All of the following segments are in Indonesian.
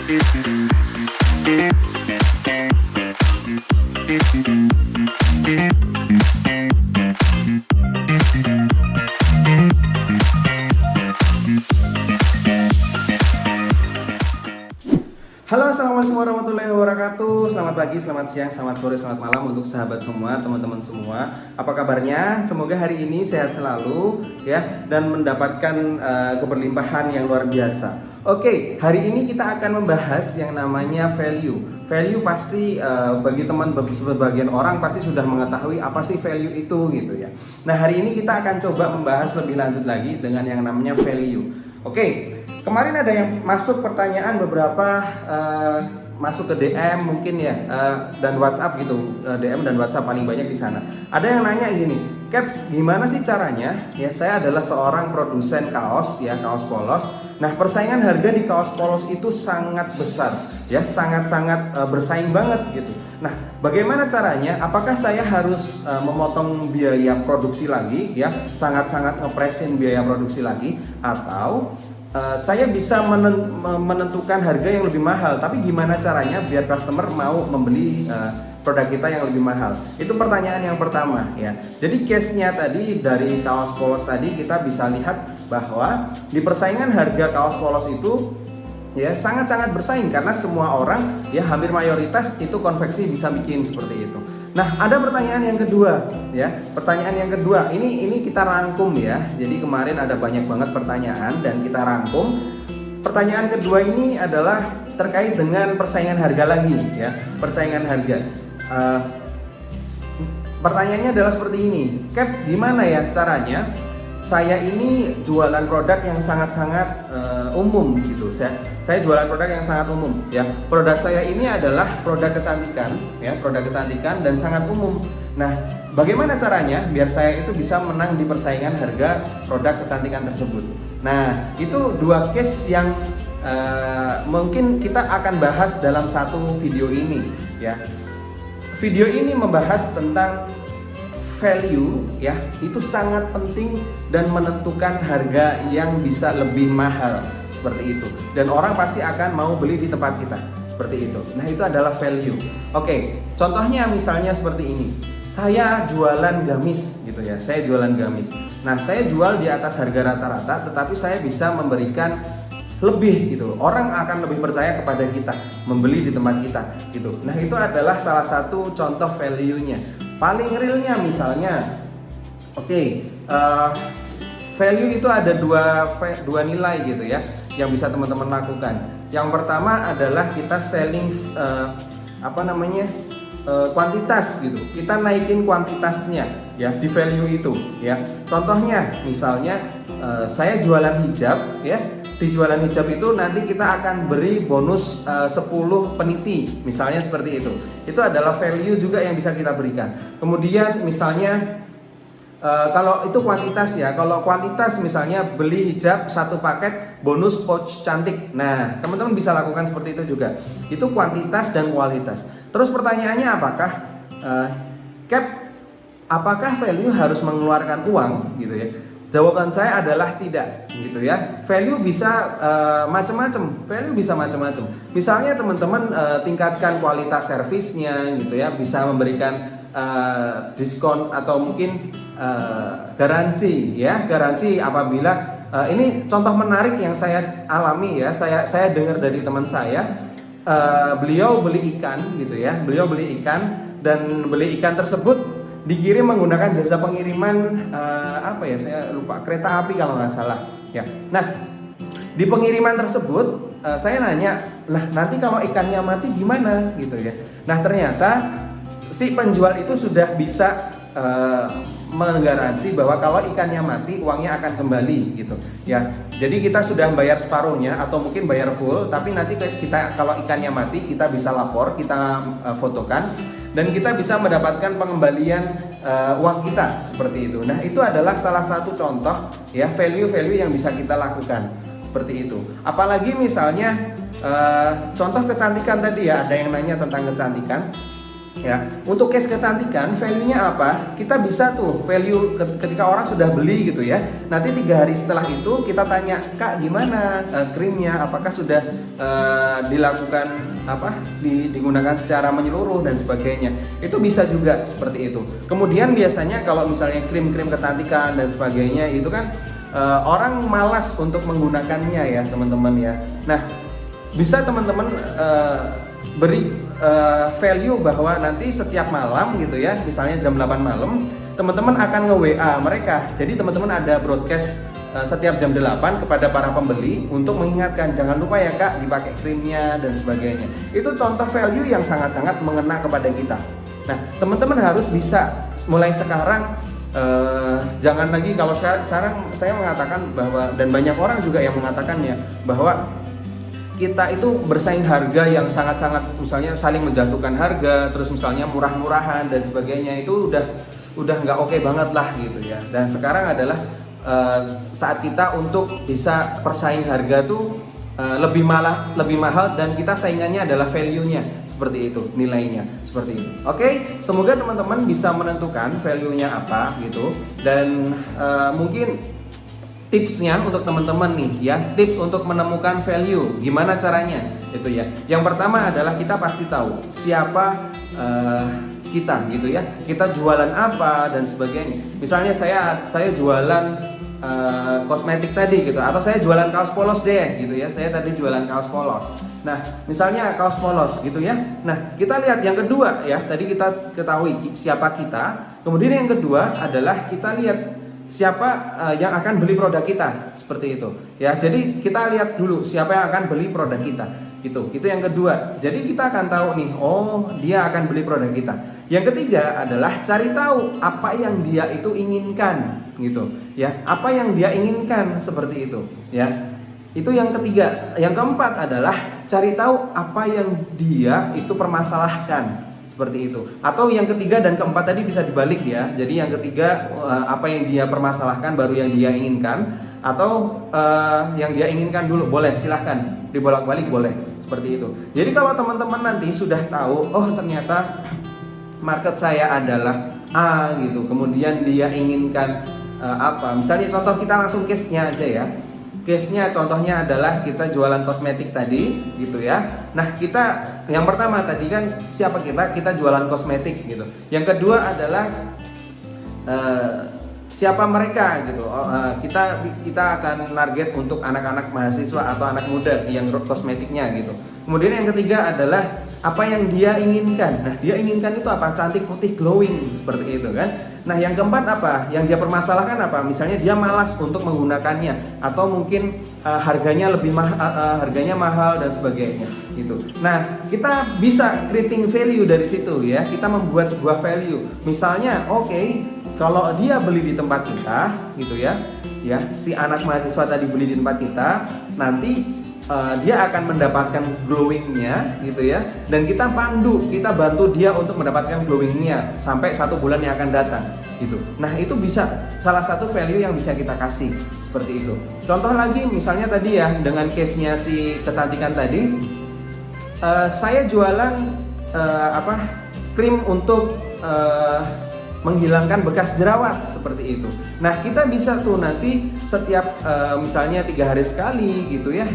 Halo, assalamualaikum warahmatullahi wabarakatuh. Selamat pagi, selamat siang, selamat sore, selamat malam untuk sahabat semua, teman-teman semua. Apa kabarnya? Semoga hari ini sehat selalu ya, dan mendapatkan keberlimpahan yang luar biasa. Oke, hari ini kita akan membahas yang namanya value. Value pasti bagi sebagian orang pasti sudah mengetahui apa sih value itu gitu ya. Nah, hari ini kita akan coba membahas lebih lanjut lagi dengan yang namanya value. Oke, kemarin ada yang masuk pertanyaan beberapa masuk ke DM mungkin ya, dan WhatsApp gitu, DM dan WhatsApp paling banyak di sana. Ada yang nanya gini, Cap, gimana sih caranya? Ya, saya adalah seorang produsen kaos ya, kaos polos. Nah, persaingan harga di kaos polos itu sangat besar ya, sangat-sangat bersaing banget gitu. Nah, bagaimana caranya? Apakah saya harus memotong biaya produksi lagi ya, sangat-sangat ngepresin biaya produksi lagi, atau saya bisa menentukan harga yang lebih mahal, tapi gimana caranya biar customer mau membeli produk kita yang lebih mahal? Itu pertanyaan yang pertama ya. Jadi case-nya tadi dari kaos polos tadi kita bisa lihat bahwa di persaingan harga kaos polos itu ya sangat-sangat bersaing, karena semua orang ya, hampir mayoritas itu konveksi bisa bikin seperti itu. Nah, ada pertanyaan yang kedua ya. Pertanyaan yang kedua ini kita rangkum ya. Jadi kemarin ada banyak banget pertanyaan dan kita rangkum. Pertanyaan kedua ini adalah terkait dengan persaingan harga lagi ya. Persaingan harga. Pertanyaannya adalah seperti ini. Cap, gimana ya caranya saya ini jualan produk yang sangat-sangat umum gitu. Saya jualan produk yang sangat umum ya. Produk saya ini adalah produk kecantikan ya, produk kecantikan dan sangat umum. Nah, bagaimana caranya biar saya itu bisa menang di persaingan harga produk kecantikan tersebut? Nah, itu dua case yang mungkin kita akan bahas dalam satu video ini ya. Video ini membahas tentang value ya, itu sangat penting dan menentukan harga yang bisa lebih mahal seperti itu, dan orang pasti akan mau beli di tempat kita seperti itu. Nah, itu adalah value. Oke, contohnya misalnya seperti ini. Saya jualan gamis gitu ya, saya jualan gamis. Nah, saya jual di atas harga rata-rata, tetapi saya bisa memberikan lebih gitu. Orang akan lebih percaya kepada kita, membeli di tempat kita gitu. Nah, itu adalah salah satu contoh value-nya. Paling realnya misalnya, value itu ada dua nilai gitu ya, yang bisa teman-teman lakukan. Yang pertama adalah kita selling kuantitas gitu. Kita naikin kuantitasnya ya di value itu ya. Contohnya misalnya saya jualan hijab ya. Di jualan hijab itu nanti kita akan beri bonus 10 peniti, misalnya seperti itu. Itu adalah value juga yang bisa kita berikan. Kemudian misalnya kalau itu kuantitas ya, kalau kuantitas misalnya beli hijab satu paket bonus pouch cantik. Nah, teman-teman bisa lakukan seperti itu juga. Itu kuantitas dan kualitas. Terus pertanyaannya apakah value harus mengeluarkan uang gitu ya? Jawaban saya adalah tidak gitu ya. Value bisa macam-macam. Value bisa macam-macam. Misalnya teman-teman tingkatkan kualitas servisnya gitu ya, bisa memberikan diskon atau mungkin garansi ya. Garansi apabila ini contoh menarik yang saya alami ya. Saya dengar dari teman saya, beliau beli ikan gitu ya. Beliau beli ikan dan beli ikan tersebut dikirim menggunakan jasa pengiriman saya lupa, kereta api kalau nggak salah ya. Nah, di pengiriman tersebut saya nanya, nah nanti kalau ikannya mati gimana gitu ya. Nah, ternyata si penjual itu sudah bisa menggaransi bahwa kalau ikannya mati uangnya akan kembali gitu ya. Jadi kita sudah bayar separuhnya atau mungkin bayar full, tapi nanti kita kalau ikannya mati kita bisa lapor, kita fotokan, dan kita bisa mendapatkan pengembalian uang kita seperti itu. Nah, itu adalah salah satu contoh ya, value-value yang bisa kita lakukan seperti itu. Apalagi misalnya contoh kecantikan tadi ya, ada yang nanya tentang kecantikan. Ya, untuk case kecantikan, value-nya apa? Kita bisa tuh value ketika orang sudah beli gitu ya. Nanti 3 hari setelah itu kita tanya, Kak gimana krimnya? Apakah sudah dilakukan digunakan secara menyeluruh dan sebagainya. Itu bisa juga seperti itu. Kemudian biasanya kalau misalnya krim-krim kecantikan dan sebagainya itu kan orang malas untuk menggunakannya ya teman-teman ya. Nah, bisa teman-teman beri value bahwa nanti setiap malam gitu ya, misalnya jam 8 malam teman-teman akan nge-WA mereka. Jadi teman-teman ada broadcast setiap jam 8 kepada para pembeli untuk mengingatkan, jangan lupa ya Kak dipakai krimnya dan sebagainya. Itu contoh value yang sangat-sangat mengena kepada kita. Nah, teman-teman harus bisa mulai sekarang jangan lagi, kalau sekarang saya mengatakan bahwa, dan banyak orang juga yang mengatakannya, bahwa kita itu bersaing harga yang sangat-sangat, misalnya saling menjatuhkan harga, terus misalnya murah-murahan dan sebagainya, itu udah nggak oke banget lah gitu ya. Dan sekarang adalah saat kita untuk bisa persaing harga tuh lebih mahal, dan kita saingannya adalah value-nya, seperti itu, nilainya seperti itu. Oke, semoga teman-teman bisa menentukan value-nya apa gitu, dan mungkin tipsnya untuk teman-teman nih ya, tips untuk menemukan value, gimana caranya itu ya. Yang pertama adalah kita pasti tahu siapa kita gitu ya, kita jualan apa dan sebagainya. Misalnya saya jualan kosmetik tadi gitu, atau saya jualan kaos polos deh gitu ya, saya tadi jualan kaos polos. Nah, misalnya kaos polos gitu ya. Nah, kita lihat yang kedua ya, tadi kita ketahui siapa kita. Kemudian yang kedua adalah kita lihat siapa yang akan beli produk kita, seperti itu ya. Jadi kita lihat dulu siapa yang akan beli produk kita, gitu. Itu yang kedua. Jadi kita akan tahu nih, oh dia akan beli produk kita. Yang ketiga adalah cari tahu apa yang dia itu inginkan, gitu ya. Apa yang dia inginkan, seperti itu ya. Itu yang ketiga. Yang keempat adalah cari tahu apa yang dia itu permasalahkan, seperti itu. Atau yang ketiga dan keempat tadi bisa dibalik ya. Jadi yang ketiga apa yang dia permasalahkan baru yang dia inginkan, atau yang dia inginkan dulu, boleh silahkan dibolak-balik, boleh seperti itu. Jadi kalau teman-teman nanti sudah tahu, oh ternyata market saya adalah A gitu, kemudian dia inginkan apa, misalnya contoh kita langsung case-nya aja ya. Case-nya contohnya adalah kita jualan kosmetik tadi gitu ya. Nah, kita yang pertama tadi kan siapa kita jualan kosmetik gitu. Yang kedua adalah siapa mereka gitu. Kita akan target untuk anak-anak mahasiswa atau anak muda yang kosmetiknya gitu. Kemudian yang ketiga adalah apa yang dia inginkan. Nah, dia inginkan itu apa? Cantik, putih, glowing, seperti itu kan. Nah, yang keempat apa? Yang dia permasalahkan apa? Misalnya dia malas untuk menggunakannya, atau mungkin harganya harganya mahal dan sebagainya gitu. Nah, kita bisa creating value dari situ ya. Kita membuat sebuah value. Misalnya, kalau dia beli di tempat kita gitu ya, si anak mahasiswa tadi beli di tempat kita, nanti dia akan mendapatkan glowingnya gitu ya, dan kita bantu dia untuk mendapatkan glowingnya sampai 1 bulan yang akan datang gitu. Nah, itu bisa salah satu value yang bisa kita kasih, seperti itu. Contoh lagi misalnya tadi ya, dengan case-nya si kecantikan tadi, saya jualan krim untuk menghilangkan bekas jerawat, seperti itu. Nah, kita bisa tuh nanti setiap misalnya 3 hari sekali gitu ya,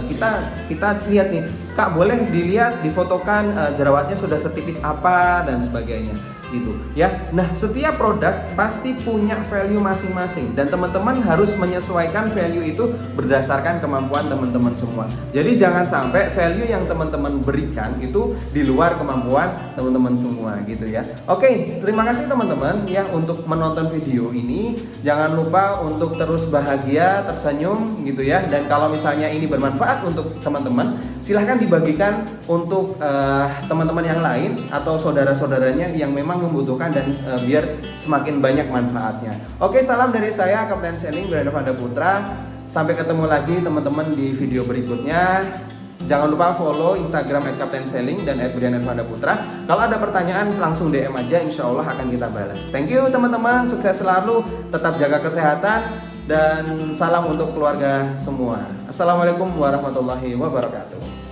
kita lihat nih, Kak boleh dilihat, difotokan jerawatnya sudah setipis apa dan sebagainya gitu ya. Nah, setiap produk pasti punya value masing-masing, dan teman-teman harus menyesuaikan value itu berdasarkan kemampuan teman-teman semua. Jadi jangan sampai value yang teman-teman berikan itu di luar kemampuan teman-teman semua gitu ya. Oke, terima kasih teman-teman ya untuk menonton video ini. Jangan lupa untuk terus bahagia, tersenyum gitu ya. Dan kalau misalnya ini bermanfaat untuk teman-teman, silahkan dibagikan untuk teman-teman yang lain atau saudara-saudaranya yang memang membutuhkan, dan biar semakin banyak manfaatnya. Oke, salam dari saya Kapten Selling Brian Evander Putra. Sampai ketemu lagi teman-teman di video berikutnya. Jangan lupa follow Instagram @kaptenselling dan @brian_evander_putra. Kalau ada pertanyaan langsung DM aja, insya Allah akan kita balas. Thank you teman-teman, sukses selalu, tetap jaga kesehatan, dan salam untuk keluarga semua. Assalamualaikum warahmatullahi wabarakatuh.